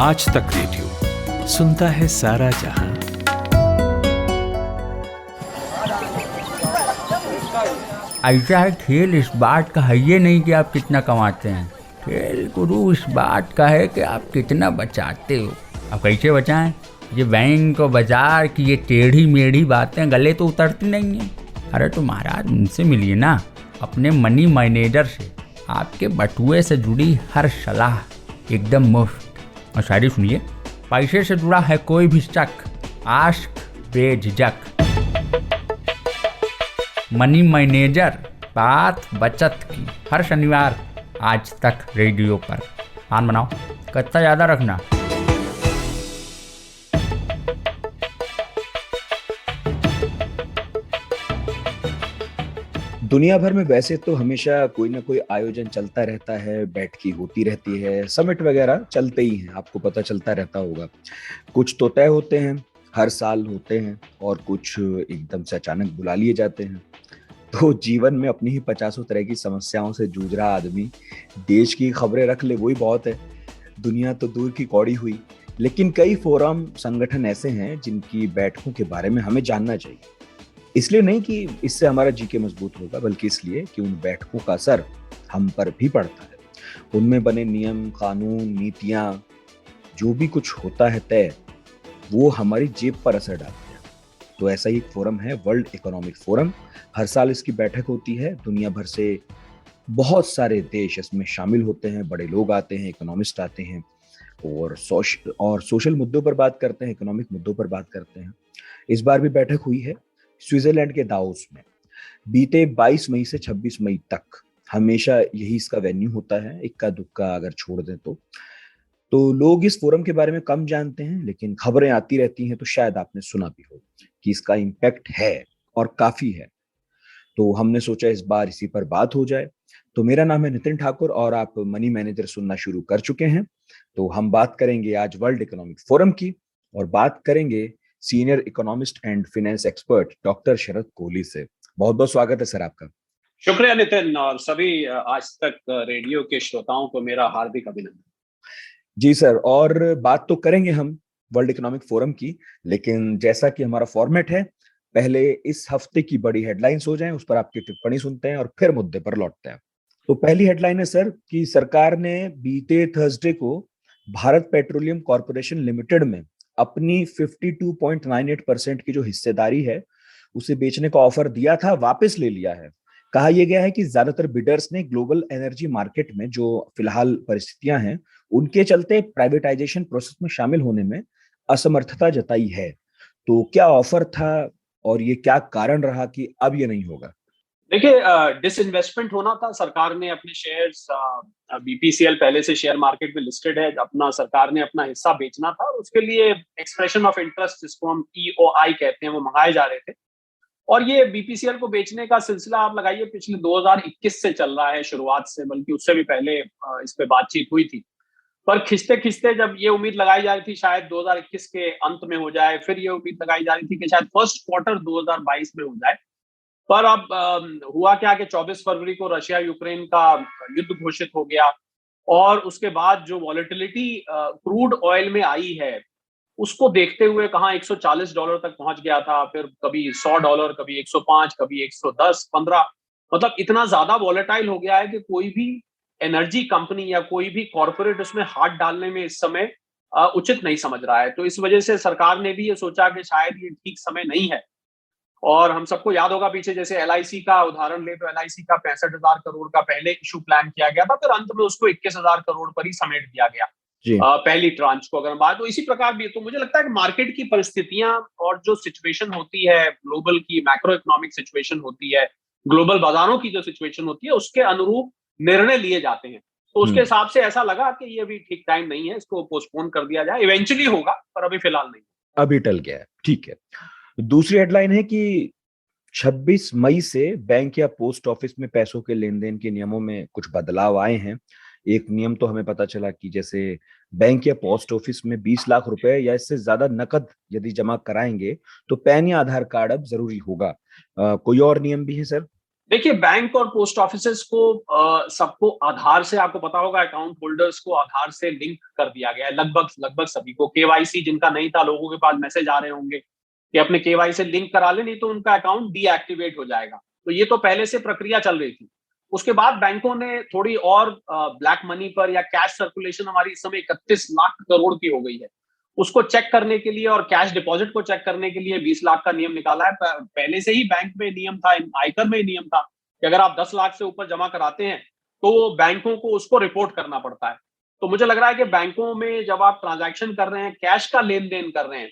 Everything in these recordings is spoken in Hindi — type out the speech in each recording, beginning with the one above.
आज तक रेडियो सुनता है सारा जहां। ऐसा है, खेल इस बात का है ये नहीं कि आप कितना कमाते हैं, खेल गुरु इस बात का है कि आप कितना बचाते हो। अब कैसे बचाएं? ये बैंक और बाजार की ये टेढ़ी मेढ़ी बातें गले तो उतरती नहीं हैं। अरे तो महाराज उनसे मिलिए ना, अपने मनी मैनेजर से। आपके बटुए से जुड़ी हर सलाह एकदम मुफ्त। और शायरी सुनिए, पैसे से जुड़ा है कोई भी शक, आस्क बेझिझक। मनी मैनेजर, बात बचत की, हर शनिवार आज तक रेडियो पर। मान बनाओ, कच्चा ज़्यादा रखना। दुनिया भर में वैसे तो हमेशा कोई ना कोई आयोजन चलता रहता है, बैठकी होती रहती है, समिट वगैरह चलते ही हैं, आपको पता चलता रहता होगा। कुछ तो तय होते हैं, हर साल होते हैं, और कुछ एकदम से अचानक बुला लिए जाते हैं। तो जीवन में अपनी ही 50 तरह की समस्याओं से जूझ रहा आदमी देश की खबरें रख ले, वही बहुत है। दुनिया तो दूर की कौड़ी हुई, लेकिन कई फोरम संगठन ऐसे हैं जिनकी बैठकों के बारे में हमें जानना चाहिए। इसलिए नहीं कि इससे हमारा जीके मजबूत होगा, बल्कि इसलिए कि उन बैठकों का असर हम पर भी पड़ता है। उनमें बने नियम, कानून, नीतियां, जो भी कुछ होता है तय, वो हमारी जेब पर असर डालते हैं। तो ऐसा ही एक फोरम है वर्ल्ड इकोनॉमिक फोरम। हर साल इसकी बैठक होती है। दुनिया भर से बहुत सारे देश इसमें शामिल होते हैं, बड़े लोग आते हैं, इकोनॉमिस्ट आते हैं, और सोशल मुद्दों पर बात करते हैं, इकोनॉमिक मुद्दों पर बात करते हैं। इस बार भी बैठक हुई है स्विट्जरलैंड के दावोस में, बीते 22 मई से 26 मई तक। हमेशा यही इसका वेन्यू होता है, इक्का दुक्का अगर छोड़ दें तो लोग इस फोरम के बारे में कम जानते हैं, लेकिन खबरें आती रहती हैं, तो शायद आपने सुना भी हो कि इसका इम्पैक्ट है और काफी है। तो हमने सोचा इस बार इसी पर बात हो जाए। तो मेरा नाम है नितिन ठाकुर और आप मनी मैनेजर सुनना शुरू कर चुके हैं। तो हम बात करेंगे आज वर्ल्ड इकोनॉमिक फोरम की, और बात करेंगे senior economist and finance expert doctor Sharad Kohli से। बहुत बहुत स्वागत है सर आपका। शुक्रिया नितिन, और सभी आज तक रेडियो के श्रोताओं को मेरा हार्दिक अभिनंदन। जी सर, और बात तो करेंगे हम वर्ल्ड इकोनॉमिक फोरम की, लेकिन जैसा कि हमारा फॉर्मेट है, पहले इस हफ्ते की बड़ी हेडलाइंस हो जाएं, उस पर आपकी टिप्पणी सुनते हैं और फिर मुद्दे पर लौटते हैं। तो पहली हेडलाइन है सर कि सरकार ने बीते थर्सडे को भारत पेट्रोलियम कॉर्पोरेशन लिमिटेड में अपनी 52.98% की जो हिस्सेदारी है उसे बेचने का ऑफर दिया था, वापस ले लिया है। कहा यह गया है कि ज्यादातर बिडर्स ने ग्लोबल एनर्जी मार्केट में जो फिलहाल परिस्थितियां हैं उनके चलते प्राइवेटाइजेशन प्रोसेस में शामिल होने में असमर्थता जताई है। तो क्या ऑफर था और ये क्या कारण रहा कि अब ये नहीं होगा? देखिए, डिसइन्वेस्टमेंट होना था। सरकार ने अपने शेयर्स, बीपीसीएल पहले से शेयर मार्केट में लिस्टेड है, अपना सरकार ने अपना हिस्सा बेचना था, और उसके लिए एक्सप्रेशन ऑफ इंटरेस्ट, जिसको हम ईओआई कहते हैं, वो मंगाए जा रहे थे। और ये बीपीसीएल को बेचने का सिलसिला आप लगाइए पिछले 2021 से चल रहा है, शुरुआत से, बल्कि उससे भी पहले इस पे बातचीत हुई थी। पर खिंचते खिंचते जब ये उम्मीद लगाई जा रही थी शायद 2021 के अंत में हो जाए, फिर ये उम्मीद लगाई जा रही थी कि शायद फर्स्ट क्वार्टर 2022 में हो जाए। पर अब हुआ क्या कि 24 फरवरी को रशिया यूक्रेन का युद्ध घोषित हो गया, और उसके बाद जो वॉलेटिलिटी क्रूड ऑयल में आई है, उसको देखते हुए कहाँ $140 तक पहुंच गया था, फिर कभी $100, कभी 105, कभी 110, 15। मतलब इतना ज्यादा वॉलेटाइल हो गया है कि कोई भी एनर्जी कंपनी या कोई भी कॉर्पोरेट उसमें हाथ डालने में इस समय उचित नहीं समझ रहा है। तो इस वजह से सरकार ने भी ये सोचा कि शायद ये ठीक समय नहीं है। और हम सबको याद होगा पीछे, जैसे एलआईसी का उदाहरण ले, तो एलआईसी का 65,000 करोड़ का पहले इशू प्लान किया गया था, फिर अंत में उसको 21,000 करोड़ पर ही समेट दिया गया, पहली ट्रांच को अगर बात। तो इसी प्रकार भी, तो मुझे लगता है कि मार्केट की परिस्थितियां और जो सिचुएशन होती है, ग्लोबल की मैक्रो इकोनॉमिक सिचुएशन होती है, ग्लोबल बाजारों की जो सिचुएशन होती है, उसके अनुरूप निर्णय लिए जाते हैं। तो उसके हिसाब से ऐसा लगा कि ये भी ठीक टाइम नहीं है, इसको पोस्टपोन कर दिया जाए। इवेंचुअली होगा, पर अभी फिलहाल नहीं। अभी टल गया है, ठीक है। दूसरी हेडलाइन है कि 26 मई से बैंक या पोस्ट ऑफिस में पैसों के लेन देन के नियमों में कुछ बदलाव आए हैं। एक नियम तो हमें पता चला कि जैसे बैंक या पोस्ट ऑफिस में 20 लाख रुपए या इससे ज्यादा नकद यदि जमा कराएंगे तो पैन या आधार कार्ड अब जरूरी होगा। कोई और नियम भी है सर? देखिए, बैंक और पोस्ट ऑफिसेस को सबको आधार से, आपको पता होगा, अकाउंट होल्डर्स को आधार से लिंक कर दिया गया है, लगभग लगभग सभी को। केवाईसी जिनका नहीं था, लोगों के पास मैसेज आ रहे होंगे कि अपने केवाईसी लिंक करा ले, नहीं तो उनका अकाउंट डीएक्टिवेट हो जाएगा। तो ये तो पहले से प्रक्रिया चल रही थी। उसके बाद बैंकों ने थोड़ी और ब्लैक मनी पर, या कैश सर्कुलेशन हमारी इस समय 31 लाख करोड़ की हो गई है, उसको चेक करने के लिए और कैश डिपॉजिट को चेक करने के लिए 20 लाख का नियम निकाला है। पहले से ही बैंक में नियम था, आयकर में नियम था कि अगर आप 10 लाख से ऊपर जमा कराते हैं तो बैंकों को उसको रिपोर्ट करना पड़ता है। तो मुझे लग रहा है कि बैंकों में जब आप ट्रांजैक्शन कर रहे हैं, कैश का लेन देन कर रहे हैं,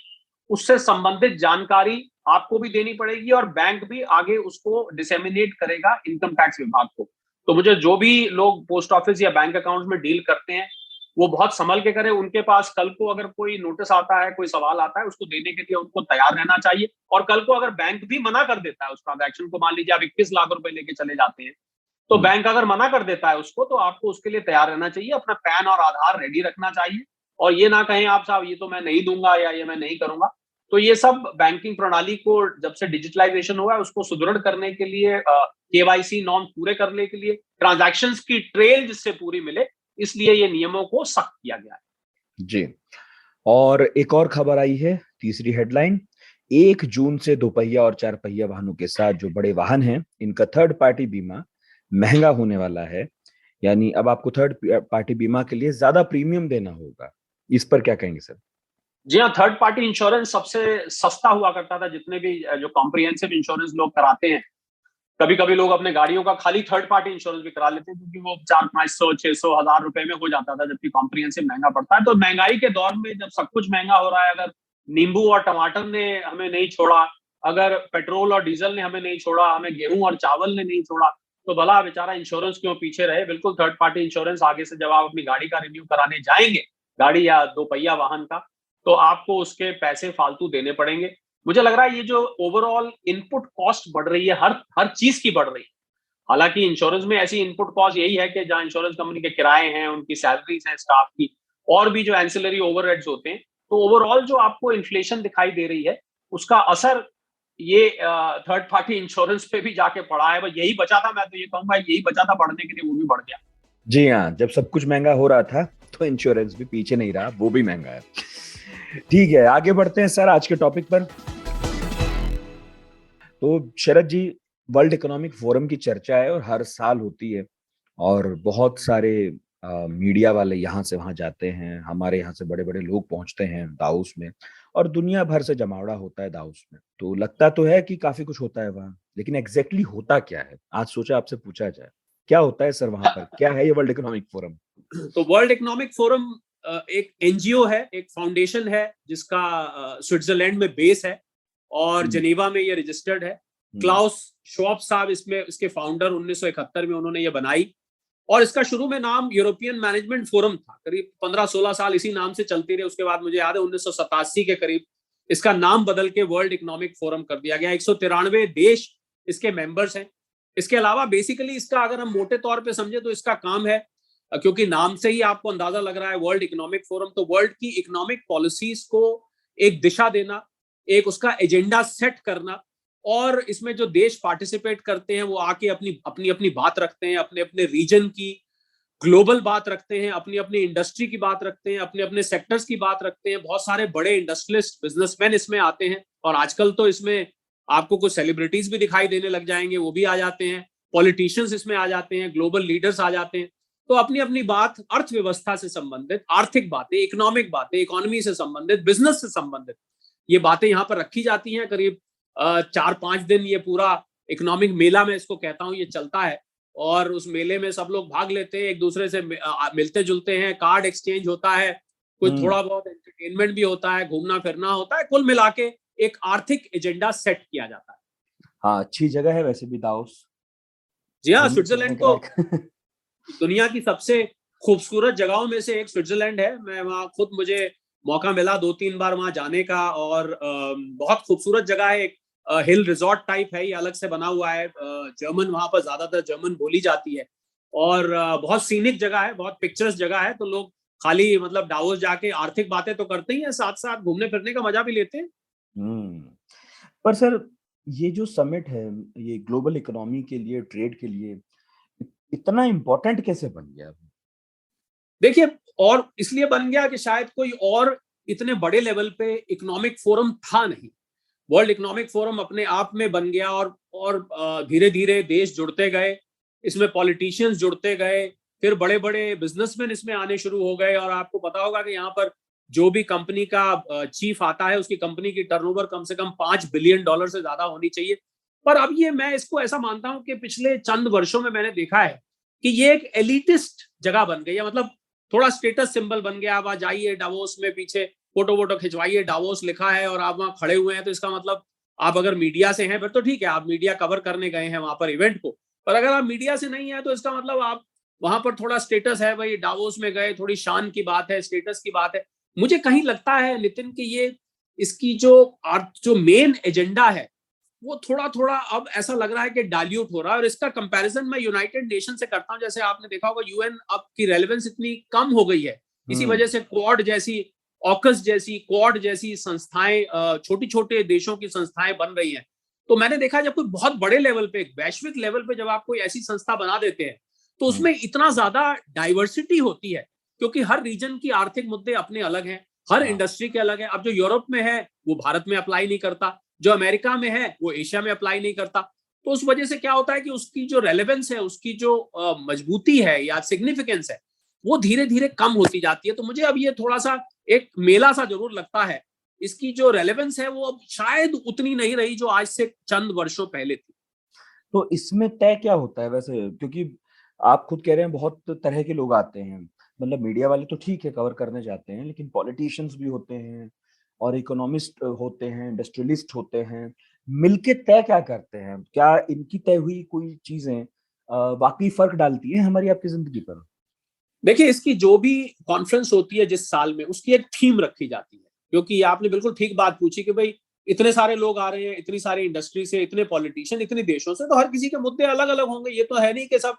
उससे संबंधित जानकारी आपको भी देनी पड़ेगी और बैंक भी आगे उसको डिसेमिनेट करेगा इनकम टैक्स विभाग को। तो मुझे जो भी लोग पोस्ट ऑफिस या बैंक अकाउंट में डील करते हैं, वो बहुत संभल के करें। उनके पास कल को अगर कोई नोटिस आता है, कोई सवाल आता है, उसको देने के लिए उनको तैयार रहना चाहिए। और कल को अगर बैंक भी मना कर देता है उस ट्रांजैक्शन को, मान लीजिए आप 21 लाख रुपए लेके चले जाते हैं, तो बैंक अगर मना कर देता है उसको, तो आपको उसके लिए तैयार रहना चाहिए, अपना पैन और आधार रेडी रखना चाहिए। और ये ना कहें आप, साहब ये तो मैं नहीं दूंगा या ये मैं नहीं करूंगा। तो ये सब बैंकिंग प्रणाली को जब से डिजिटलाइजेशन हुआ है, उसको सुदृढ़ करने के लिए, केवाईसी नॉर्म पूरे करने के लिए, ट्रांजैक्शंस की ट्रेल जिससे पूरी मिले, इसलिए ये नियमों को सख्त किया गया है। जी। और एक और खबर आई है, तीसरी हेडलाइन, 1 जून से दोपहिया और चार पहिया वाहनों के साथ जो बड़े वाहन हैं, इनका थर्ड पार्टी बीमा महंगा होने वाला है। यानी अब आपको थर्ड पार्टी बीमा के लिए ज्यादा प्रीमियम देना होगा। इस पर क्या कहेंगे सर? जी हाँ, थर्ड पार्टी इंश्योरेंस सबसे सस्ता हुआ करता था। जितने भी जो कॉम्प्रिहेंसिव इंश्योरेंस लोग कराते हैं, कभी कभी लोग अपने गाड़ियों का खाली थर्ड पार्टी इंश्योरेंस भी करा लेते हैं, क्योंकि वो 400, 500, 600 रुपए में हो जाता था, जबकि कॉम्प्रिहेंसिव महंगा पड़ता है। तो महंगाई के दौर में जब सब कुछ महंगा हो रहा है, अगर नींबू और टमाटर ने हमें नहीं छोड़ा, अगर पेट्रोल और डीजल ने हमें नहीं छोड़ा, हमें गेहूं और चावल ने नहीं छोड़ा, तो भला बेचारा इंश्योरेंस क्यों पीछे रहे। बिल्कुल थर्ड पार्टी इंश्योरेंस आगे से जब आप अपनी गाड़ी का रिन्यू कराने जाएंगे, गाड़ी या दोपहिया वाहन का, तो आपको उसके पैसे फालतू देने पड़ेंगे। मुझे लग रहा है ये जो ओवरऑल इनपुट कॉस्ट बढ़ रही है, हर चीज की बढ़ रही है। हालांकि इंश्योरेंस में ऐसी इनपुट कॉस्ट यही है कि जहां इंश्योरेंस कंपनी के किराए हैं, उनकी सैलरीज हैं स्टाफ की, और भी जो एंसिलरी ओवरहेड्स होते हैं, तो ओवरऑल जो आपको इन्फ्लेशन दिखाई दे रही है, उसका असर ये थर्ड पार्टी इंश्योरेंस पे भी जाके पड़ा है। बस यही बचा था, मैं तो ये कहूंगा यही बचा था बढ़ने के लिए, वो भी बढ़ गया। जी हाँ, जब सब कुछ महंगा हो रहा था तो इंश्योरेंस भी पीछे नहीं रहा, वो भी महंगा है। ठीक है, आगे बढ़ते हैं सर आज के टॉपिक पर। तो शरद जी, वर्ल्ड इकोनॉमिक फोरम की चर्चा है और हर साल होती है, और बहुत सारे मीडिया वाले यहाँ से वहां जाते हैं, हमारे यहाँ से बड़े बड़े लोग पहुंचते हैं दाउस में, और दुनिया भर से जमावड़ा होता है दाउस में। तो लगता तो है कि काफी कुछ होता है वहां, लेकिन एग्जैक्टली होता क्या है? आज सोचा आपसे पूछा जाए, क्या होता है सर वहां पर? क्या है ये वर्ल्ड इकोनॉमिक फोरम? तो वर्ल्ड इकोनॉमिक फोरम एक एनजीओ है, एक फाउंडेशन है, जिसका स्विट्जरलैंड में बेस है और जेनेवा में ये रजिस्टर्ड है। क्लाउस श्वाब साहब इसमें इसके फाउंडर, 1971 में उन्होंने ये बनाई। और इसका शुरू में नाम यूरोपियन मैनेजमेंट फोरम था, करीब 15-16 साल इसी नाम से चलती रही। उसके बाद मुझे याद है 1987 के करीब इसका नाम बदल के वर्ल्ड इकोनॉमिक फोरम कर दिया गया। 193 देश इसके मेंबर्स हैं। इसके अलावा बेसिकली इसका अगर हम मोटे तौर पे समझे तो इसका काम है, क्योंकि नाम से ही आपको अंदाजा लग रहा है वर्ल्ड इकोनॉमिक फोरम, तो वर्ल्ड की इकोनॉमिक पॉलिसीज को एक दिशा देना, एक उसका एजेंडा सेट करना, और इसमें जो देश पार्टिसिपेट करते हैं वो आके अपनी अपनी अपनी बात रखते हैं, अपने अपने रीजन की ग्लोबल बात रखते हैं, अपनी अपनी इंडस्ट्री की बात रखते हैं, अपने अपने सेक्टर्स की बात रखते हैं। बहुत सारे बड़े इंडस्ट्रियलिस्ट, बिजनेसमैन इसमें आते हैं, और आजकल तो इसमें आपको कुछ सेलिब्रिटीज भी दिखाई देने लग जाएंगे, वो भी आ जाते हैं। पॉलिटिशियंस इसमें आ जाते हैं, ग्लोबल लीडर्स आ जाते हैं। तो अपनी अपनी बात, अर्थव्यवस्था से संबंधित आर्थिक बातें, इकोनॉमिक बातें, इकोनॉमी से संबंधित, बिजनेस से संबंधित ये बातें यहाँ पर रखी जाती हैं। करीब 4-5 दिन ये पूरा इकोनॉमिक मेला, मैं इसको कहता हूँ, ये चलता है। और उस मेले में सब लोग भाग लेते हैं, एक दूसरे से मिलते जुलते हैं, कार्ड एक्सचेंज होता है, कोई थोड़ा बहुत एंटरटेनमेंट भी होता है, घूमना फिरना होता है। कुल मिला के एक आर्थिक एजेंडा सेट किया जाता है। हाँ, अच्छी जगह है वैसे भी दाउस। जी हाँ, स्विट्जरलैंड तो दुनिया की सबसे खूबसूरत जगहों में से एक स्विट्जरलैंड है। मैं वहाँ खुद, मुझे मौका मिला 2-3 बार वहां जाने का, और बहुत खूबसूरत जगह है। एक हिल रिजॉर्ट टाइप है, ये अलग से बना हुआ है। जर्मन, वहां पर ज्यादातर जर्मन बोली जाती है, और बहुत सीनिक जगह है, बहुत पिक्चर्स जगह है। तो लोग खाली मतलब डावोस जाके आर्थिक बातें तो करते ही हैं, साथ साथ घूमने फिरने का मजा भी लेते हैं। पर सर, ये जो समिट है, ये ग्लोबल इकोनॉमी के लिए, ट्रेड के लिए इतना इम्पोर्टेंट कैसे बन गया? देखिए, और इसलिए बन गया कि शायद कोई और इतने बड़े लेवल पे इकोनॉमिक फोरम था नहीं। वर्ल्ड इकोनॉमिक फोरम अपने आप में बन गया और धीरे धीरे देश जुड़ते गए, इसमें पॉलिटिशियंस जुड़ते गए, फिर बड़े बड़े बिजनेसमैन इसमें आने शुरू हो गए। और आपको पता होगा कि यहाँ पर जो भी कंपनी का चीफ आता है, उसकी कंपनी की टर्नओवर कम से कम $5 बिलियन से ज्यादा होनी चाहिए। पर अब ये, मैं इसको ऐसा मानता हूं कि पिछले चंद वर्षों में मैंने देखा है कि ये एक एलिटिस्ट जगह बन गई है। मतलब थोड़ा स्टेटस सिंबल बन गया। आप वहां जाइए, डावोस में पीछे फोटो वोटो खिंचवाइए, डावोस लिखा है और आप वहां खड़े हुए हैं, तो इसका मतलब आप अगर मीडिया से हैं फिर तो ठीक है, आप मीडिया कवर करने गए हैं वहां पर इवेंट को। पर अगर आप मीडिया से नहीं है तो इसका मतलब आप वहां पर थोड़ा स्टेटस है, भाई डावोस में गए, थोड़ी शान की बात है, स्टेटस की बात है। मुझे कहीं लगता है नितिन कि ये इसकी जो मेन एजेंडा है वो थोड़ा थोड़ा अब ऐसा लग रहा है कि डाइल्यूट हो रहा है। और इसका कंपैरिजन मैं यूनाइटेड नेशन से करता हूं। जैसे आपने देखा होगा, यूएन अब की रेलेवेंस इतनी कम हो गई है, इसी वजह से क्वाड जैसी, ऑकस जैसी, क्वाड जैसी संस्थाएं, छोटी छोटे देशों की संस्थाएं बन रही हैं। तो मैंने देखा जब कोई बहुत बड़े लेवल पे, वैश्विक लेवल पे जब आप कोई ऐसी संस्था बना देते हैं तो उसमें इतना ज्यादा डाइवर्सिटी होती है, क्योंकि हर रीजन की आर्थिक मुद्दे अपने अलग हैं, हर इंडस्ट्री के अलग है। अब जो यूरोप में है वो भारत में अप्लाई नहीं करता, जो अमेरिका में है वो एशिया में अप्लाई नहीं करता। तो उस वजह से क्या होता है कि उसकी जो रेलेवेंस है, उसकी जो मजबूती है या सिग्निफिकेंस है, वो धीरे धीरे कम होती जाती है। तो मुझे अब ये थोड़ा सा एक मेला सा जरूर लगता है। इसकी जो रेलेवेंस है वो अब शायद उतनी नहीं रही जो आज से चंद वर्षों पहले थी। तो इसमें तय क्या होता है वैसे? क्योंकि आप खुद कह रहे हैं बहुत तरह के लोग आते हैं, मतलब मीडिया वाले तो ठीक है कवर करने जाते हैं, लेकिन पॉलिटिशियंस भी होते हैं और इकोनॉमिस्ट होते हैं, इंडस्ट्रियलिस्ट होते हैं। मिलके तय क्या करते हैं? क्या इनकी तय हुई कोई चीजें वाकई फर्क डालती हैं हमारी आपकी जिंदगी पर? देखिए, इसकी जो भी कॉन्फ्रेंस होती है जिस साल में, उसकी एक थीम रखी जाती है। क्योंकि आपने बिल्कुल ठीक बात पूछी कि भाई इतने सारे लोग आ रहे हैं, इतनी सारी इंडस्ट्री से, इतने पॉलिटिशियन, इतने देशों से, तो हर किसी के मुद्दे अलग अलग होंगे। ये तो है नहीं कि सब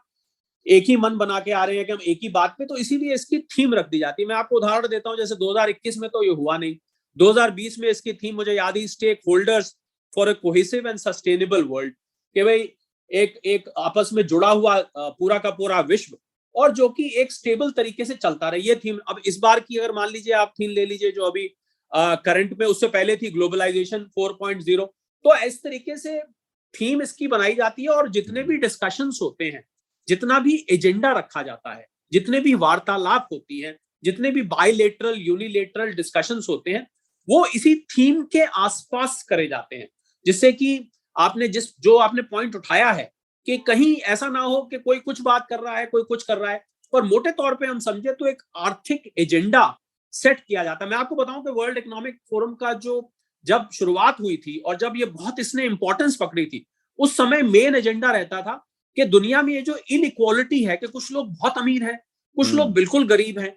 एक ही मन बना के आ रहे हैं कि हम एक ही बात पे। तो इसीलिए इसकी थीम रख दी जाती है। मैं आपको उदाहरण देता हूं, जैसे 2021 में तो ये हुआ नहीं। 2020 में इसकी थीम मुझे याद ही, stakeholders for a cohesive and sustainable world. कि भाई एक एक आपस में जुड़ा हुआ पूरा का पूरा विश्व, और जो कि एक स्टेबल तरीके से चलता रहे, ये थीम। अब इस बार की अगर मान लीजिए आप थीम ले लीजिए जो अभी करंट में, उससे पहले थी ग्लोबलाइजेशन 4.0। तो इस तरीके से थीम इसकी बनाई जाती है। और जितने भी डिस्कशंस होते हैं, जितना भी एजेंडा रखा जाता है, जितने भी वार्तालाप होती हैं, जितने भी बायलेटरल यूनिलेटरल डिस्कशंस होते हैं, वो इसी थीम के आसपास करे जाते हैं। जिससे कि आपने जो आपने पॉइंट उठाया है कि कहीं ऐसा ना हो कि कोई कुछ बात कर रहा है, कोई कुछ कर रहा है, पर मोटे तौर पे हम समझे तो एक आर्थिक एजेंडा सेट किया जाता है। मैं आपको बताऊं कि वर्ल्ड इकोनॉमिक फोरम का जो जब शुरुआत हुई थी और जब ये बहुत इसने इंपॉर्टेंस पकड़ी थी, उस समय मेन एजेंडा रहता था कि दुनिया में ये जो इनइक्वालिटी है, कि कुछ लोग बहुत अमीर हैं, कुछ लोग बिल्कुल गरीब हैं,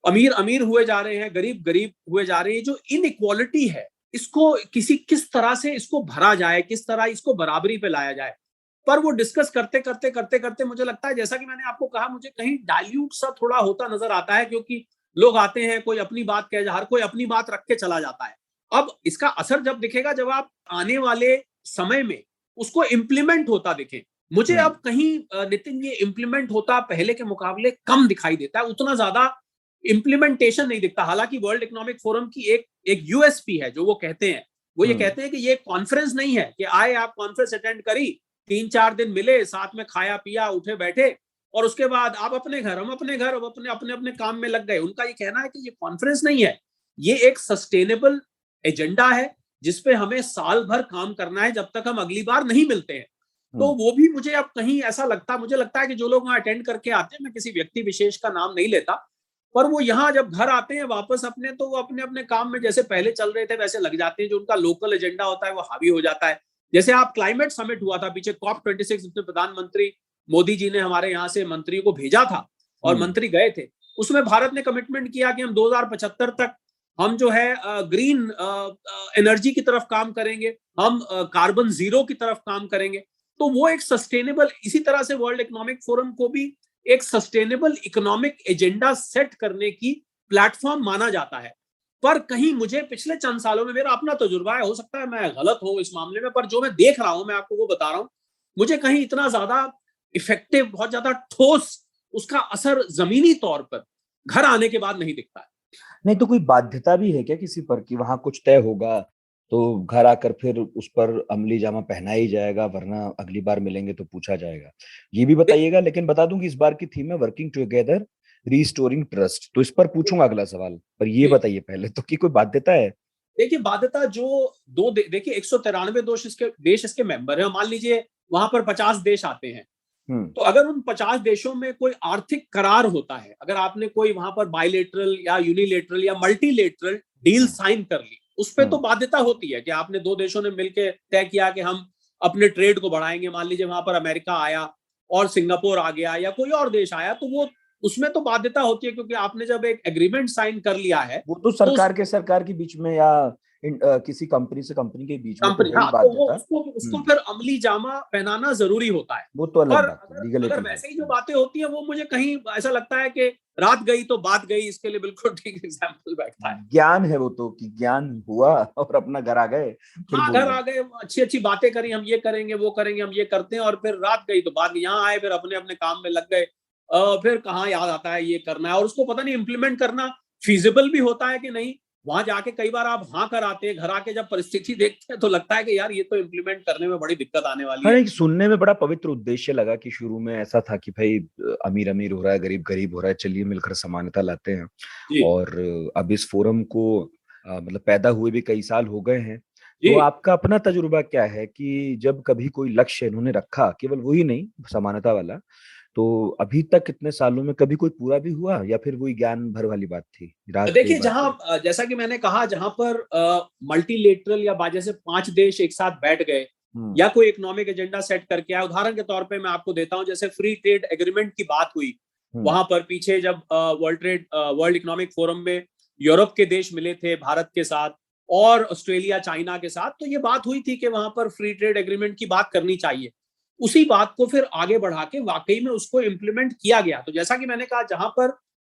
अमीर अमीर हुए जा रहे हैं, गरीब गरीब हुए जा रहे हैं। जो इनइक्वालिटी है, इसको किस तरह से इसको भरा जाए, किस तरह इसको बराबरी पे लाया जाए। पर वो डिस्कस करते करते करते करते मुझे लगता है, जैसा कि मैंने आपको कहा, मुझे कहीं डाइल्यूट सा थोड़ा होता नजर आता है। क्योंकि लोग आते हैं, कोई अपनी बात कह, हर कोई अपनी बात रख के चला जाता है। अब इसका असर जब दिखेगा, जब आप आने वाले समय में उसको इम्प्लीमेंट होता दिखे। मुझे अब कहीं नितिन ये इम्प्लीमेंट होता पहले के मुकाबले कम दिखाई देता है, उतना ज्यादा इम्प्लीमेंटेशन नहीं दिखता। हालांकि वर्ल्ड इकोनॉमिक फोरम की एक यूएसपी है जो वो कहते हैं, वो ये कहते हैं कि ये कॉन्फ्रेंस नहीं है कि आए आप कॉन्फ्रेंस अटेंड करी, 3-4 दिन मिले, साथ में खाया पिया, उठे बैठे, और उसके बाद आप अपने घर, हम अपने घर, अपने अपने अपने काम में लग गए। उनका ये कहना है कि ये कॉन्फ्रेंस नहीं है, ये एक सस्टेनेबल एजेंडा है जिसपे हमें साल भर काम करना है जब तक हम अगली बार नहीं मिलते हैं। तो वो भी मुझे अब कहीं ऐसा लगता, मुझे लगता है कि जो लोग वहां अटेंड करके आते हैं, मैं किसी व्यक्ति विशेष का नाम नहीं लेता, पर वो यहाँ जब घर आते हैं वापस अपने, तो वो अपने अपने काम में जैसे पहले चल रहे थे वैसे लग जाते हैं। जो उनका लोकल एजेंडा होता है वो हावी हो जाता है। जैसे आप क्लाइमेट समिट हुआ था पीछे, COP26, जिसमें प्रधानमंत्री मोदी जी ने हमारे यहाँ से मंत्रियों को भेजा था और मंत्री गए थे। उसमें भारत ने कमिटमेंट किया कि हम 2075 तक हम जो है ग्रीन एनर्जी की तरफ काम करेंगे, हम कार्बन जीरो की तरफ काम करेंगे। तो वो एक सस्टेनेबल, इसी तरह से वर्ल्ड इकोनॉमिक फोरम को भी एक सस्टेनेबल इकोनॉमिक एजेंडा सेट करने की प्लेटफॉर्म माना जाता है। पर कहीं मुझे पिछले चंद सालों में, मेरा अपना तजुर्बा है, हो सकता है मैं गलत हूं इस मामले में, पर जो मैं देख रहा हूं मैं आपको वो बता रहा हूं, मुझे कहीं इतना ज्यादा इफेक्टिव, बहुत ज्यादा ठोस उसका असर जमीनी तौर पर घर आने के बाद नहीं दिखता है। नहीं तो कोई बाध्यता भी है क्या किसी पर कि वहां कुछ तय होगा तो घर आकर फिर उस पर अमली जामा पहना ही जाएगा, वरना अगली बार मिलेंगे तो पूछा जाएगा? ये भी बताइएगा। लेकिन बता दूं कि इस बार की थीम है वर्किंग टुगेदर रीस्टोरिंग ट्रस्ट, तो इस पर पूछूंगा अगला सवाल, पर ये बताइए पहले तो कि कोई बाध्यता है? देखिए बाध्यता जो देखिए 193 देश इसके मेंबर है, मान लीजिए वहां पर 50 देश आते हैं, हम्म। तो अगर उन 50 देशों में कोई आर्थिक करार होता है, अगर आपने कोई वहां पर बायलेटरल या यूनिलेटरल या मल्टीलेटरल डील साइन कर ली, उस पर तो बाध्यता होती है कि आपने दो देशों ने मिलकर तय किया कि हम अपने ट्रेड को बढ़ाएंगे। मान लीजिए वहां पर अमेरिका आया और सिंगापुर आ गया या कोई और देश आया, तो वो उसमें तो बाध्यता होती है, क्योंकि आपने जब एक एग्रीमेंट साइन कर लिया है वो तो तो सरकार के बीच में या किसी कंपनी से कंपनी के बीच में तो कंपनी, है ही हाँ, तो वो बाध्यता। उसको फिर अमली जामा पहनाना जरूरी होता है। वो तो अलग पर बात है, अगर अगर लीगलिटी है। वैसे ही जो बातें होती है, वो मुझे कहीं ऐसा लगता है कि रात गई तो बात गई, इसके लिए बिल्कुल ठीक एग्जाम्पल बैठता है। ज्ञान है वो तो, कि ज्ञान हुआ और अपना घर आ गए, फिर हाँ, घर बोले। आ गए, अच्छी अच्छी बातें करी, हम ये करेंगे वो करेंगे, हम ये करते हैं, और फिर रात गई तो बात, यहाँ आए फिर अपने अपने काम में लग गए। फिर कहाँ याद आता है ये करना है, और उसको पता नहीं इम्प्लीमेंट करना फिजिबल भी होता है कि नहीं। वहां जाके कई बार आप हाँ कर आते हैं, घर आके जब परिस्थिति देखते हैं तो लगता है कि यार ये तो इम्प्लीमेंट करने में बड़ी दिक्कत आने वाली हाँ, है। एक सुनने में बड़ा पवित्र उद्देश्य लगा कि शुरू में ऐसा था कि भाई अमीर अमीर हो रहा है, गरीब गरीब हो रहा है, चलिए मिलकर समानता लाते हैं। जी और अब इस फोरम को मतलब पैदा हुए भी कई साल हो गए हैं। जी। तो आपका अपना तजुर्बा क्या है कि जब कभी कोई लक्ष्य इन्होंने रखा, केवल वही नहीं समानता वाला, तो अभी तक कितने सालों में कभी कोई पूरा भी हुआ, या फिर वही ज्ञान भर वाली बात थी, रात गई देखिए बात जहां गई? जैसा कि मैंने कहा, जहां पर मल्टीलेटरल या जैसे 5 देश एक साथ बैठ गए हम्म। या कोई इकोनॉमिक एजेंडा सेट करके आया, उदाहरण के तौर पे मैं आपको देता हूं, जैसे फ्री ट्रेड एग्रीमेंट की बात हुई, हम्म। वहां पर पीछे जब वर्ल्ड इकोनॉमिक फोरम में यूरोप के देश मिले थे भारत के साथ, और ऑस्ट्रेलिया चाइना के साथ, तो ये बात हुई थी कि वहां पर फ्री ट्रेड एग्रीमेंट की बात करनी चाहिए। उसी बात को फिर आगे बढ़ा के वाकई में उसको इम्प्लीमेंट किया गया। तो जैसा कि मैंने कहा, जहां पर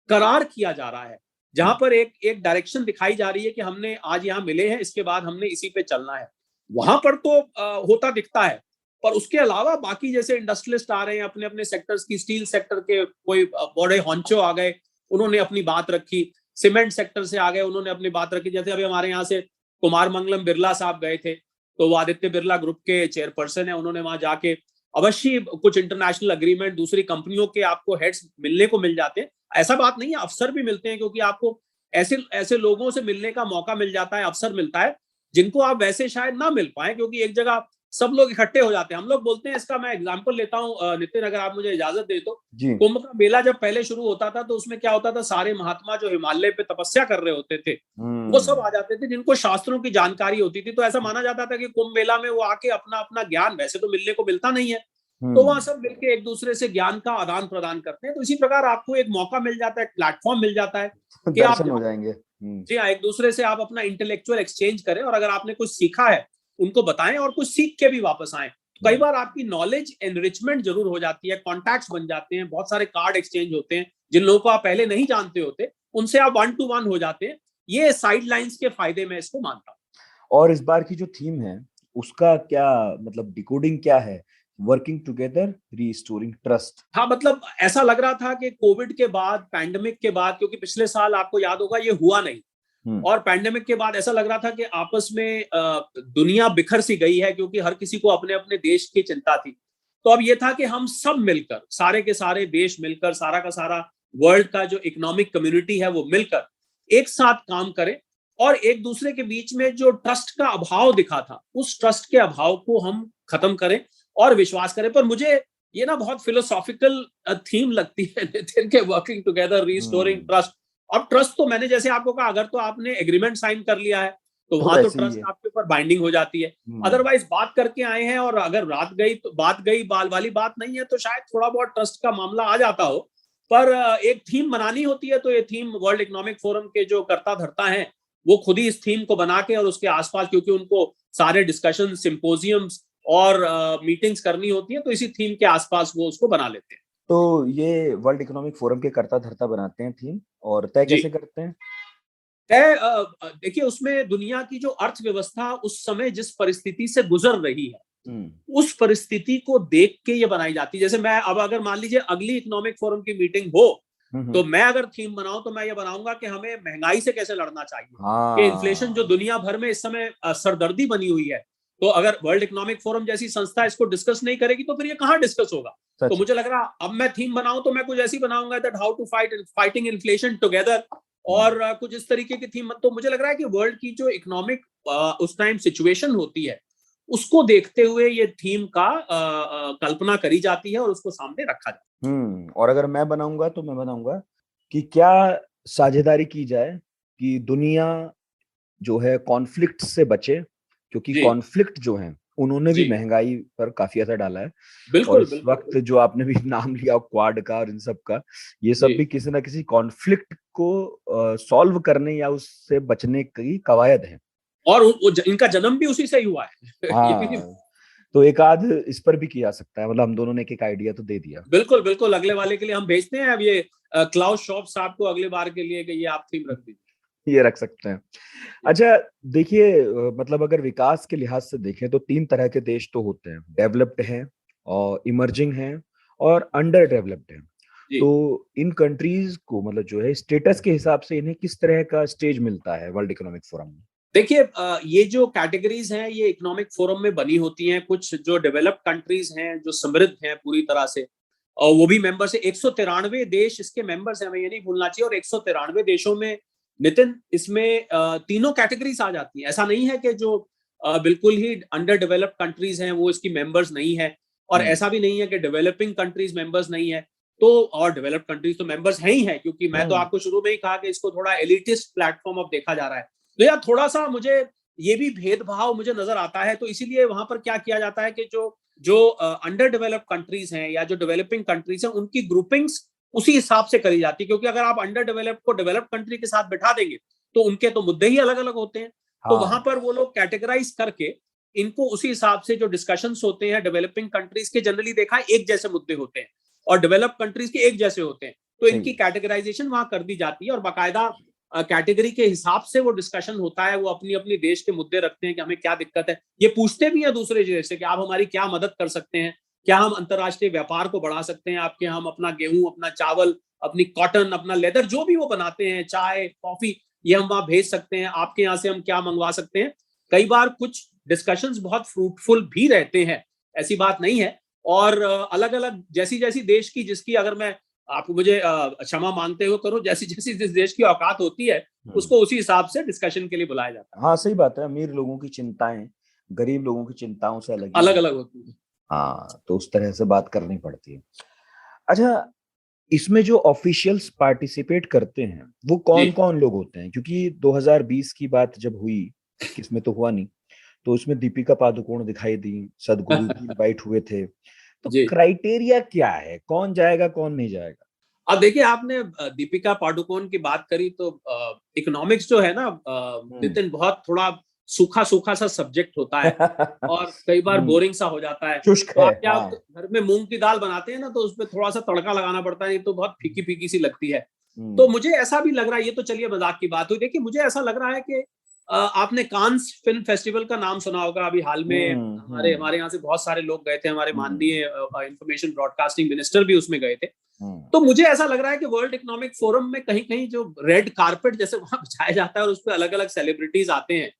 करार किया जा रहा है, जहां पर एक एक डायरेक्शन दिखाई जा रही है कि हमने आज यहाँ मिले हैं, इसके बाद हमने इसी पे चलना है, वहां पर तो होता दिखता है। पर उसके अलावा बाकी जैसे इंडस्ट्रियलिस्ट आ रहे हैं अपने अपने सेक्टर्स की, स्टील सेक्टर के कोई बड़े हॉन्चो आ गए, उन्होंने अपनी बात रखी, सीमेंट सेक्टर से आ गए, उन्होंने अपनी बात रखी। जैसे अभी हमारे यहाँ से कुमार मंगलम बिरला साहब गए थे, तो वो आदित्य बिरला ग्रुप के चेयरपर्सन है, उन्होंने वहां जाके अवश्य कुछ इंटरनेशनल अग्रीमेंट दूसरी कंपनियों के आपको हेड्स मिलने को मिल जाते हैं। ऐसा बात नहीं है, अफसर भी मिलते हैं, क्योंकि आपको ऐसे ऐसे लोगों से मिलने का मौका मिल जाता है, अवसर मिलता है, जिनको आप वैसे शायद ना मिल पाए, क्योंकि एक जगह सब लोग इकट्ठे हो जाते हैं। हम लोग बोलते हैं, इसका मैं एग्जांपल लेता हूं नितिन, अगर आप मुझे इजाजत दे तो, जी। कुंभ का मेला जब पहले शुरू होता था तो उसमें क्या होता था, सारे महात्मा जो हिमालय पे तपस्या कर रहे होते थे, वो सब हम्म। आ जाते थे, जिनको शास्त्रों की जानकारी होती थी। तो ऐसा माना जाता था कि कुंभ मेला में वो आके अपना अपना ज्ञान, वैसे तो मिलने को मिलता नहीं है, तो वहां हम्म। सब मिलके एक दूसरे से ज्ञान का आदान प्रदान करते हैं। तो इसी प्रकार आपको एक मौका मिल जाता है, एक प्लेटफॉर्म मिल जाता है कि आप दर्शन हो जाएंगे। हम्म। जी हाँ, एक दूसरे से आप अपना इंटेलेक्चुअल एक्सचेंज करें, और अगर आपने कुछ सीखा है उनको बताएं, और कुछ सीख के भी वापस आए। तो कई बार आपकी नॉलेज एनरिचमेंट जरूर हो जाती है, कॉन्टैक्ट्स बन जाते हैं, बहुत सारे कार्ड एक्सचेंज होते हैं, जिन लोगों को आप पहले नहीं जानते होते उनसे आप 1 to 1 हो जाते हैं। ये साइड लाइन्स के फायदे में इसको मानता हूँ। और इस बार की जो थीम है उसका क्या मतलब डिकोडिंग क्या है? Working together restoring trust. हाँ, मतलब ऐसा लग रहा था कि कोविड के बाद, पैंडेमिक के बाद, क्योंकि पिछले साल आपको याद होगा ये हुआ नहीं, हम्म। और पैंडेमिक के बाद ऐसा लग रहा था कि आपस में दुनिया बिखर सी गई है, क्योंकि हर किसी को अपने अपने देश की चिंता थी। तो अब ये था कि हम सब मिलकर, सारे के सारे देश मिलकर, सारा का सारा वर्ल्ड का जो इकोनॉमिक कम्युनिटी है वो मिलकर एक साथ काम करें, और एक दूसरे के बीच में जो ट्रस्ट का अभाव दिखा था, उस ट्रस्ट के अभाव को हम खत्म करें और विश्वास करें। पर मुझे ये ना बहुत फिलोसॉफिकल थीम लगती है नितिन के, वर्किंग टुगेदर रीस्टोरिंग हम्म। ट्रस्ट। अब ट्रस्ट तो मैंने जैसे आपको कहा, अगर तो आपने एग्रीमेंट साइन कर लिया है तो तो वहां तो वैसे ही ट्रस्ट है। आपके ऊपर बाइंडिंग हो जाती है। हम्म। अदरवाइज बात करके आए हैं, और अगर रात गई तो बात गई, बाल वाली बात नहीं है, तो शायद थोड़ा बहुत ट्रस्ट का मामला आ जाता हो। पर एक थीम बनानी होती है, तो ये थीम वर्ल्ड इकोनॉमिक फोरम के जो कर्ता धर्ता हैं, वो खुद ही इस थीम को बना के और उसके आसपास, क्योंकि उनको सारे डिस्कशन, सिंपोजियम्स और मीटिंग्स करनी होती है, तो इसी थीम के आसपास वो उसको बना लेते हैं। तो ये वर्ल्ड इकोनॉमिक फोरम के कर्ता धर्ता बनाते हैं थीम, और तय जी, कैसे करते हैं? देखिए, उसमें दुनिया की जो अर्थव्यवस्था उस समय जिस परिस्थिति से गुजर रही है, उस परिस्थिति को देख के ये बनाई जाती है। जैसे मैं अब अगर मान लीजिए अगली इकोनॉमिक फोरम की मीटिंग हो, तो मैं अगर थीम बनाऊं तो मैं ये बनाऊंगा कि हमें महंगाई से कैसे लड़ना चाहिए, कि इन्फ्लेशन जो दुनिया भर में इस समय सरदर्दी बनी हुई है, तो अगर वर्ल्ड इकोनॉमिक फोरम जैसी संस्था इसको डिस्कस नहीं करेगी तो फिर ये कहाँ डिस्कस होगा। तो मुझे लग रहा अब मैं थीम बनाऊं तो मैं कुछ ऐसी बनाऊंगा, that how to fighting inflation together, और कुछ इस तरीके की थीम। तो मुझे लग रहा है कि वर्ल्ड की जो इकोनॉमिक उस टाइम सिचुएशन होती है, उसको देखते हुए ये थीम का कल्पना करी जाती है और उसको सामने रखा जाता है। और अगर मैं बनाऊंगा तो मैं बनाऊंगा कि क्या साझेदारी की जाए कि दुनिया जो है कॉन्फ्लिक्ट से बचे, क्योंकि कॉन्फ्लिक्ट जो है उन्होंने भी महंगाई पर काफी असर डाला है। बिल्कुल, और इस वक्त जो आपने भी नाम लिया क्वाड का और इन सब का, ये सब भी किसी ना किसी कॉन्फ्लिक्ट को सॉल्व करने या उससे बचने की कवायद है, और इनका जन्म भी उसी से ही हुआ है। हाँ, तो एक आध इस पर भी किया सकता है, मतलब हम दोनों ने एक आइडिया तो दे दिया। बिल्कुल बिल्कुल, अगले वाले के लिए हम भेजते हैं अब ये क्लाउस शॉप साहब को अगले बार के लिए कि ये आप थीम रख दीजिए। ये रख सकते हैं। अच्छा देखिए, मतलब अगर विकास के लिहाज से देखें तो 3 तरह के देश तो होते हैं, डेवलप्ड हैं और इमर्जिंग हैं और अंडर डेवलप्ड हैं। तो इन कंट्रीज को मतलब जो है स्टेटस के हिसाब से इन्हें किस तरह का स्टेज मिलता है वर्ल्ड इकोनॉमिक फोरम में? देखिए, ये जो कैटेगरीज हैं ये इकोनॉमिक फोरम में बनी होती हैं। कुछ जो डेवलप्ड कंट्रीज हैं, जो समृद्ध हैं पूरी तरह से, और वो भी मेंबर्स है। 193 देश इसके मेंबर्स हैं, हमें ये नहीं भूलना चाहिए। और 193 देशों में नितिन इसमें तीनों कैटेगरीज आ जाती हैं। ऐसा नहीं है कि जो बिल्कुल ही अंडर डेवलप्ड कंट्रीज हैं वो इसकी मेंबर्स नहीं है, और ऐसा भी नहीं है कि डेवलपिंग कंट्रीज मेंबर्स नहीं है। तो और डेवलप्ड कंट्रीज तो मेंबर्स हैं ही हैं, क्योंकि मैं तो आपको शुरू में ही कहा कि इसको थोड़ा एलिटिस्ट प्लेटफॉर्म अब देखा जा रहा है। तो यार थोड़ा सा मुझे ये भी भेदभाव मुझे नजर आता है। तो इसीलिए वहां पर क्या किया जाता है कि जो अंडर डेवलप्ड कंट्रीज हैं या जो डेवलपिंग कंट्रीज हैं, उनकी ग्रुपिंग्स उसी हिसाब से करी जाती है। क्योंकि अगर आप अंडर डेवलप्ड को डेवलप्ड कंट्री के साथ बैठा देंगे तो उनके तो मुद्दे ही अलग अलग होते हैं। तो वहां पर वो लोग कैटेगराइज करके इनको उसी हिसाब से जो डिस्कशंस होते हैं, डेवलपिंग कंट्रीज के जनरली देखा है एक जैसे मुद्दे होते हैं और डेवलप्ड कंट्रीज के एक जैसे होते हैं। तो इनकी कैटेगराइजेशन वहां कर दी जाती है और बाकायदा कैटेगरी के हिसाब से वो डिस्कशन होता है। वो अपनी अपनी देश के मुद्दे रखते हैं कि हमें क्या दिक्कत है। ये पूछते भी हैं दूसरे देश से कि आप हमारी क्या मदद कर सकते हैं, क्या हम अंतरराष्ट्रीय व्यापार को बढ़ा सकते हैं आपके, हम अपना गेहूं, अपना चावल, अपनी कॉटन, अपना लेदर, जो भी वो बनाते हैं, चाय, कॉफी, ये हम वहां भेज सकते हैं, आपके यहाँ से हम क्या मंगवा सकते हैं। कई बार कुछ डिस्कशंस बहुत फ्रूटफुल भी रहते हैं, ऐसी बात नहीं है। और अलग अलग जैसी जैसी देश की, जिसकी, अगर मैं आपको मुझे क्षमा मांगते हुए करो, जैसी जैसी जिस देश की औकात होती है उसको उसी हिसाब से डिस्कशन के लिए बुलाया जाता है। हाँ सही बात है, अमीर लोगों की चिंताएं गरीब लोगों की चिंताओं से अलग अलग होती है। हाँ, तो उस तरह से बात करनी पड़ती है। अच्छा, इसमें जो ऑफिशियल्स पार्टिसिपेट करते हैं वो कौन कौन लोग होते हैं? क्योंकि 2020 की बात जब हुई, इसमें तो हुआ नहीं, तो उसमें दीपिका पादुकोण दिखाई दी, सदगुरु जी इनवाइट हुए थे। तो क्राइटेरिया क्या है, कौन जाएगा कौन नहीं जाएगा? अब देखिए, आपने दीपिका पादुकोण की बात करी तो इकोनॉमिक्स जो है ना नितिन, बहुत थोड़ा सूखा सूखा सा सब्जेक्ट होता है और कई बार बोरिंग सा हो जाता है। तो आप क्या घर में मूंग की दाल बनाते हैं ना, तो उसमें थोड़ा सा तड़का लगाना पड़ता है, तो बहुत फीकी फीकी सी लगती है। तो मुझे ऐसा भी लग रहा है, ये तो चलिए मजाक की बात हुई, देखिए मुझे ऐसा लग रहा है कि आपने कांस फिल्म फेस्टिवल का नाम सुना होगा। अभी हाल में हमारे यहाँ से बहुत सारे लोग गए थे, हमारे माननीय इंफॉर्मेशन ब्रॉडकास्टिंग मिनिस्टर भी उसमें गए थे। तो मुझे ऐसा लग रहा है कि वर्ल्ड इकोनॉमिक फोरम में कहीं कहीं जो रेड कारपेट जैसे वहां बिछाया जाता है और उस पर अलग अलग सेलिब्रिटीज आते हैं,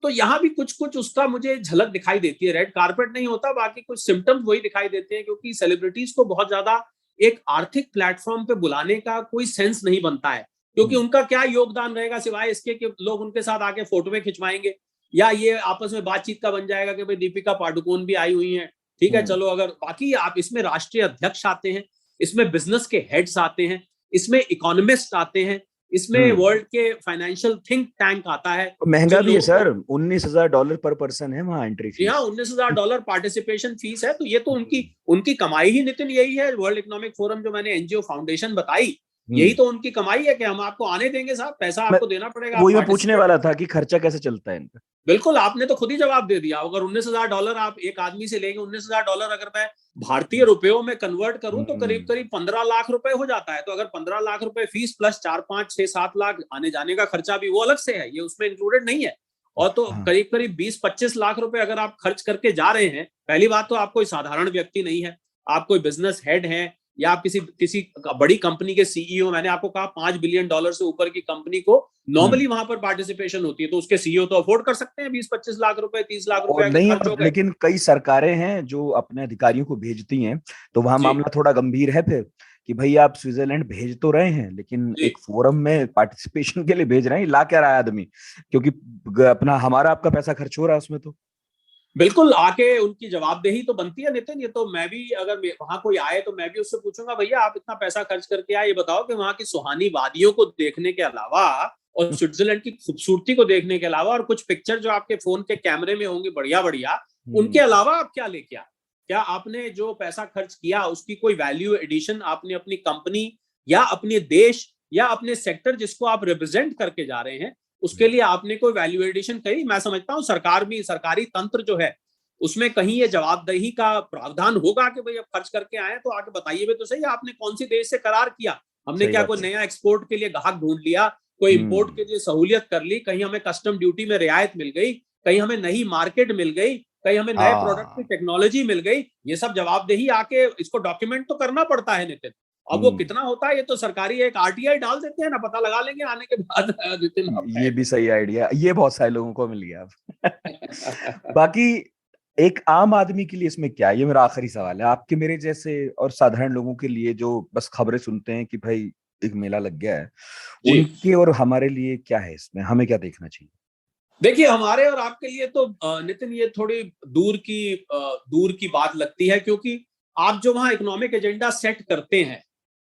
तो यहाँ भी कुछ कुछ उसका मुझे झलक दिखाई देती है। रेड कारपेट नहीं होता, बाकी कुछ सिम्टम्स वही दिखाई देते हैं, क्योंकि सेलिब्रिटीज को बहुत ज्यादा एक आर्थिक प्लेटफॉर्म पे बुलाने का कोई सेंस नहीं बनता है। क्योंकि उनका क्या योगदान रहेगा सिवाय इसके कि लोग उनके साथ आके फोटो में खिंचवाएंगे, या ये आपस में बातचीत का बन जाएगा कि भाई दीपिका पादुकोण भी आई हुई हैं, ठीक है चलो। अगर बाकी आप इसमें राष्ट्रीय अध्यक्ष आते हैं, इसमें बिजनेस के हेड्स आते हैं, इसमें इकोनॉमिस्ट आते हैं, इसमें वर्ल्ड के फाइनेंशियल थिंक टैंक आता है। महंगा भी है सर, $19,000 पर पर्सन है वहाँ एंट्री फीस। हाँ, $19,000 पार्टिसिपेशन फीस है। तो ये तो उनकी कमाई ही नितिन यही है। वर्ल्ड इकोनॉमिक फोरम जो मैंने एनजीओ फाउंडेशन बताई, यही तो उनकी कमाई है कि हम आपको आने देंगे साहब, पैसा आपको देना पड़ेगा। वही मैं पूछने वाला था कि खर्चा कैसे चलता है इनका। बिल्कुल, आपने तो खुद ही जवाब दे दिया। अगर $19,000 आप एक आदमी से लेंगे, $19,000 अगर मैं भारतीय रुपयों में कन्वर्ट करूं तो करीब करीब 15 लाख रुपए हो जाता है। तो अगर 15 लाख रुपए फीस प्लस 4 5 6 7 लाख आने जाने का खर्चा भी वो अलग से है, ये उसमें इंक्लूडेड नहीं है। और तो करीब करीब 20 25 लाख रुपए अगर आप खर्च करके जा रहे हैं, पहली बात तो आप कोई साधारण व्यक्ति नहीं है, आप कोई बिजनेस हेड हैं या आप किसी बड़ी कंपनी के सीईओ। मैंने आपको कहा $5 बिलियन से ऊपर की कंपनी को नॉर्मली वहां पर पार्टिसिपेशन होती है, तो उसके सीईओ तो अफोर्ड कर सकते हैं 20 25 लाख रुपए 30 लाख रुपए नहीं, खर्च हो गए। लेकिन कई सरकारें हैं जो अपने अधिकारियों को भेजती हैं, तो वहां मामला थोड़ा गंभीर है फिर कि भाई आप स्विट्जरलैंड भेज तो रहे हैं, लेकिन एक फोरम में पार्टिसिपेशन के लिए भेज रहे हैं, ला क्या रहा है आदमी, क्योंकि अपना हमारा आपका पैसा खर्च हो रहा है उसमें। तो बिल्कुल आके उनकी जवाबदेही तो बनती है नितिन। ये तो मैं भी अगर वहां कोई आए तो मैं भी उससे पूछूंगा, भैया आप इतना पैसा खर्च करके आए, ये बताओ कि वहां की सुहानी वादियों को देखने के अलावा और स्विट्जरलैंड की खूबसूरती को देखने के अलावा और कुछ पिक्चर जो आपके फोन के कैमरे में होंगे बढ़िया बढ़िया, उनके अलावा आप क्या लेके आए? क्या आपने जो पैसा खर्च किया उसकी कोई वैल्यू एडिशन आपने अपनी कंपनी या अपने देश या अपने सेक्टर जिसको आप रिप्रेजेंट करके जा रहे हैं उसके लिए आपने कोई वैल्यू एडिशन करी? मैं समझता हूँ सरकार भी, सरकारी तंत्र जो है उसमें कहीं ये जवाबदेही का प्रावधान होगा कि भाई अब खर्च करके आए तो आके बताइए भी तो सही, आपने कौन सी देश से करार किया, हमने क्या कोई नया एक्सपोर्ट के लिए ग्राहक ढूंढ लिया, कोई इंपोर्ट के लिए सहूलियत कर ली, कहीं हमें कस्टम ड्यूटी में रियायत मिल गई, कहीं हमें नई मार्केट मिल गई, कहीं हमें नए प्रोडक्ट की टेक्नोलॉजी मिल गई। ये सब जवाबदेही आके इसको डॉक्यूमेंट तो करना पड़ता है नितिन। अब वो कितना होता है ये तो सरकारी एक आरटीआई डाल देते हैं ना, पता लगा लेंगे आने के बाद नितिन। ये भी सही आइडिया, ये बहुत सारे लोगों को मिल गया अब। बाकी एक आम आदमी के लिए इसमें क्या है, ये मेरा आखिरी सवाल है, आपके मेरे जैसे और साधारण लोगों के लिए जो बस खबरें सुनते हैं कि भाई एक मेला लग गया है, उनके और हमारे लिए क्या है इसमें, हमें क्या देखना चाहिए? देखिए हमारे और आपके लिए तो नितिन ये थोड़ी दूर की बात लगती है, क्योंकि आप जो वहां इकोनॉमिक एजेंडा सेट करते हैं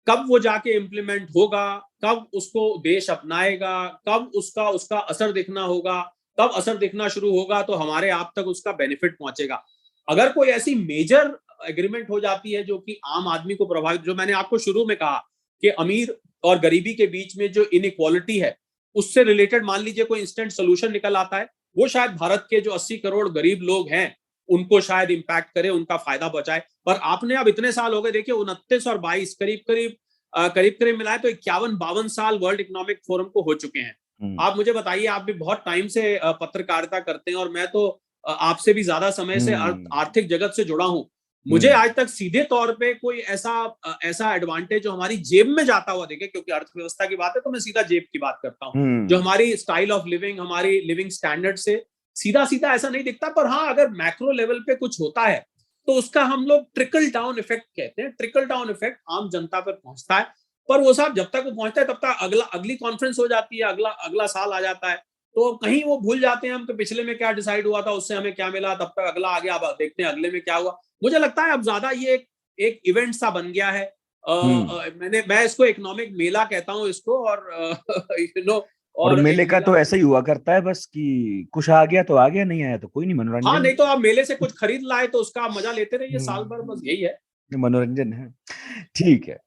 कब वो जाके इम्प्लीमेंट होगा, कब उसको देश अपनाएगा, कब उसका असर दिखना होगा, कब असर दिखना शुरू होगा तो हमारे आप तक उसका बेनिफिट पहुंचेगा। अगर कोई ऐसी मेजर एग्रीमेंट हो जाती है जो कि आम आदमी को प्रभावित, जो मैंने आपको शुरू में कहा कि अमीर और गरीबी के बीच में जो इनइक्वालिटी है उससे रिलेटेड मान लीजिए कोई इंस्टेंट सोल्यूशन निकल आता है, वो शायद भारत के जो 80 करोड़ गरीब लोग हैं उनको शायद इंपैक्ट करे, उनका फायदा पहुंचाए। पर आपने अब इतने साल हो गए, देखिए 29 और 22 करीब मिलाए तो 51 52 साल वर्ल्ड इकोनॉमिक फोरम को हो चुके हैं। आप मुझे बताइए, आप भी बहुत टाइम से पत्रकारिता करते हैं और मैं तो आपसे भी ज्यादा समय से आर्थिक जगत से जुड़ा हूं। मुझे आज तक सीधे तौर पे कोई ऐसा एडवांटेज जो हमारी जेब में जाता हुआ देखे, क्योंकि अर्थव्यवस्था की बात है तो मैं सीधा जेब की बात करता हूँ, जो हमारी स्टाइल ऑफ लिविंग, हमारी लिविंग स्टैंडर्ड से सीधा ऐसा नहीं दिखता। पर हाँ, अगर मैक्रो लेवल पे कुछ होता है तो उसका हम लोग ट्रिकल डाउन इफेक्ट कहते हैं। ट्रिकल डाउन इफेक्ट आम जनता पर पहुंचता है, पर वो साहब जब तक वो पहुंचता है तब तक अगली कॉन्फ्रेंस हो जाती है, अगला साल आ जाता है, तो कहीं वो भूल जाते हैं हम कि पिछले में क्या डिसाइड हुआ था, उससे हमें क्या मिला, तब तक अगला आ गया, अब देखते हैं अगले में क्या हुआ। मुझे लगता है अब ज्यादा ये एक इवेंट सा बन गया है। मैं इसको इकोनॉमिक मेला कहता हूँ इसको, और मेले का तो ऐसा ही हुआ करता है बस कि कुछ आ गया तो आ गया, नहीं आया तो कोई नहीं, मनोरंजन। हाँ, नहीं तो आप मेले से कुछ खरीद लाए तो उसका मजा लेते रहिए साल भर, बस यही है, मनोरंजन है। ठीक है,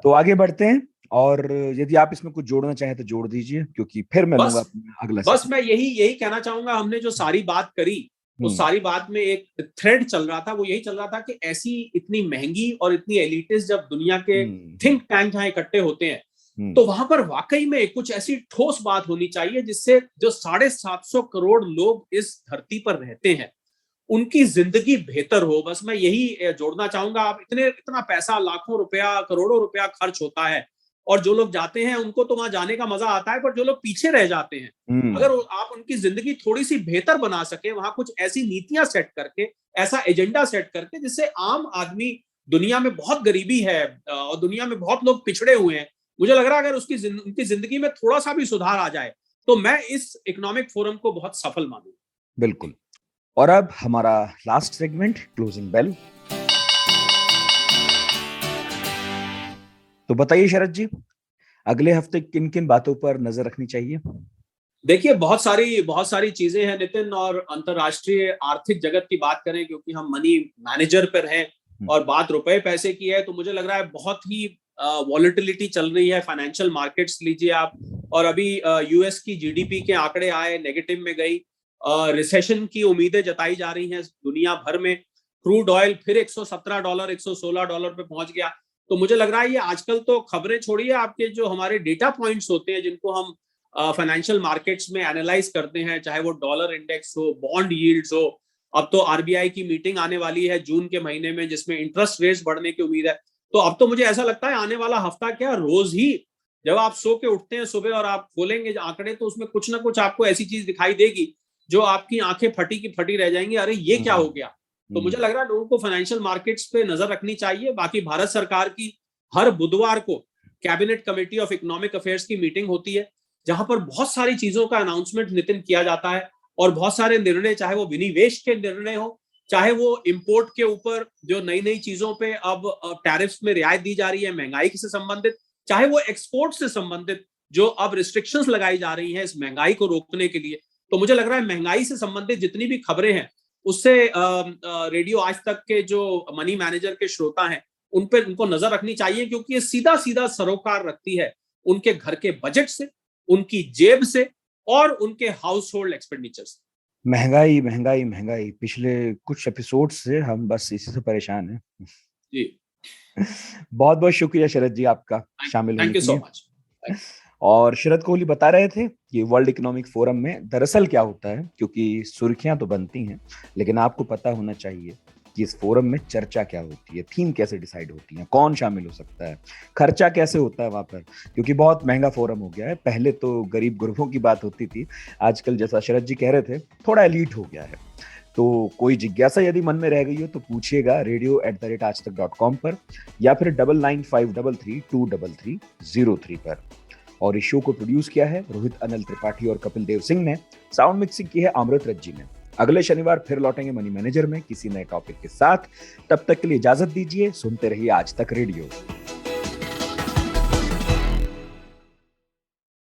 तो आगे बढ़ते हैं, और यदि आप इसमें कुछ जोड़ना चाहें तो जोड़ दीजिए, क्योंकि फिर मैं लूंगा अगला। बस मैं यही कहना चाहूंगा, हमने जो सारी बात करी उस सारी बात में एक थ्रेड चल रहा था, वो यही चल रहा था कि ऐसी इतनी महंगी और इतनी एलिटिस्ट जब दुनिया के थिंक टैंक यहाँ इकट्ठे होते हैं तो वहां पर वाकई में कुछ ऐसी ठोस बात होनी चाहिए जिससे जो 750 करोड़ लोग इस धरती पर रहते हैं उनकी जिंदगी बेहतर हो। बस मैं यही जोड़ना चाहूंगा। आप इतना पैसा, लाखों रुपया, करोड़ों रुपया खर्च होता है और जो लोग जाते हैं उनको तो वहां जाने का मजा आता है, पर जो लोग पीछे रह जाते हैं, अगर आप उनकी जिंदगी थोड़ी सी बेहतर बना सके, वहां कुछ ऐसी नीतियां सेट करके, ऐसा एजेंडा सेट करके जिससे आम आदमी, दुनिया में बहुत गरीबी है और दुनिया में बहुत लोग पिछड़े हुए हैं, मुझे लग रहा है अगर उनकी जिंदगी में थोड़ा सा भी सुधार आ जाए तो मैं इस इकोनॉमिक फोरम को बहुत सफल मानूंगा। बिल्कुल। और अब हमारा लास्ट सेगमेंट, क्लोजिंग बेल। तो बताइए शरद जी, अगले हफ्ते किन किन बातों पर नजर रखनी चाहिए? देखिए बहुत सारी चीजें हैं नितिन, और अंतरराष्ट्रीय आर्थिक जगत की बात करें क्योंकि हम मनी मैनेजर पर हैं और बात रुपए पैसे की है, तो मुझे लग रहा है बहुत ही वॉलेटिलिटी चल रही है फाइनेंशियल मार्केट्स लीजिए आप, और अभी यूएस की जीडीपी के आंकड़े आए, नेगेटिव में गई, रिसेशन की उम्मीदें जताई जा रही हैं दुनिया भर में, क्रूड ऑयल फिर $117 $116 पे पहुंच गया। तो मुझे लग रहा है ये आजकल तो खबरें छोड़िए, आपके जो हमारे डेटा पॉइंट्स होते हैं जिनको हम फाइनेंशियल मार्केट्स में एनालाइज करते हैं, चाहे वो डॉलर इंडेक्स हो, बॉन्ड यील्ड्स हो, अब तो आरबीआई की मीटिंग आने वाली है जून के महीने में जिसमें इंटरेस्ट रेट्स बढ़ने की उम्मीद है। तो अब तो मुझे ऐसा लगता है आने वाला हफ्ता क्या, रोज ही जब आप सो के उठते हैं सुबह और आप खोलेंगे आंकड़े तो उसमें कुछ ना कुछ आपको ऐसी चीज दिखाई देगी जो आपकी आंखें फटी की फटी रह जाएंगी, अरे ये क्या हो गया। तो मुझे लग रहा है लोगों को फाइनेंशियल मार्केट्स पे नजर रखनी चाहिए। बाकी भारत सरकार की हर बुधवार को cabinet committee of economic affairs की मीटिंग होती है जहां पर बहुत सारी चीजों का अनाउंसमेंट नितिन किया जाता है और बहुत सारे निर्णय, चाहे वो विनिवेश के निर्णय हो, चाहे वो इंपोर्ट के ऊपर जो नई नई चीजों पे अब टैरिफ्स में रियायत दी जा रही है महंगाई से संबंधित, चाहे वो एक्सपोर्ट से संबंधित जो अब रिस्ट्रिक्शंस लगाई जा रही हैं इस महंगाई को रोकने के लिए। तो मुझे लग रहा है महंगाई से संबंधित जितनी भी खबरें हैं उससे रेडियो आज तक के जो मनी मैनेजर के श्रोता हैं उन पर उनको नजर रखनी चाहिए, क्योंकि ये सीधा सीधा सरोकार रखती है उनके घर के बजट से, उनकी जेब से और उनके हाउस होल्ड एक्सपेंडिचर से। महंगाई महंगाई महंगाई, पिछले कुछ एपिसोड से हम बस इसी से परेशान हैं जी। बहुत बहुत शुक्रिया शरद जी आपका शामिल होने थैंक यू के सो लिए। मच। और शरद कोहली बता रहे थे कि वर्ल्ड इकोनॉमिक फोरम में दरअसल क्या होता है, क्योंकि सुर्खियां तो बनती हैं लेकिन आपको पता होना चाहिए कि इस फोरम में चर्चा क्या होती है, थीम कैसे डिसाइड होती है, कौन शामिल हो सकता है, खर्चा कैसे होता है वहां पर, क्योंकि बहुत महंगा फोरम हो गया है। पहले तो गरीब गुरबों की बात होती थी, आजकल जैसा शरद जी कह रहे थे थोड़ा एलीट हो गया है। तो कोई जिज्ञासा यदि मन में रह गई हो तो पूछिएगा radio@aajtak.com पर या फिर 9953323303 पर। और इस शो को प्रोड्यूस किया है रोहित अनिल त्रिपाठी और कपिल देव सिंह ने, साउंड मिक्सिंग की है अमृत रज्जी ने। अगले शनिवार फिर लौटेंगे मनी मैनेजर में किसी नए टॉपिक के साथ। तब तक के लिए इजाजत दीजिए, सुनते रहिए आज तक रेडियो।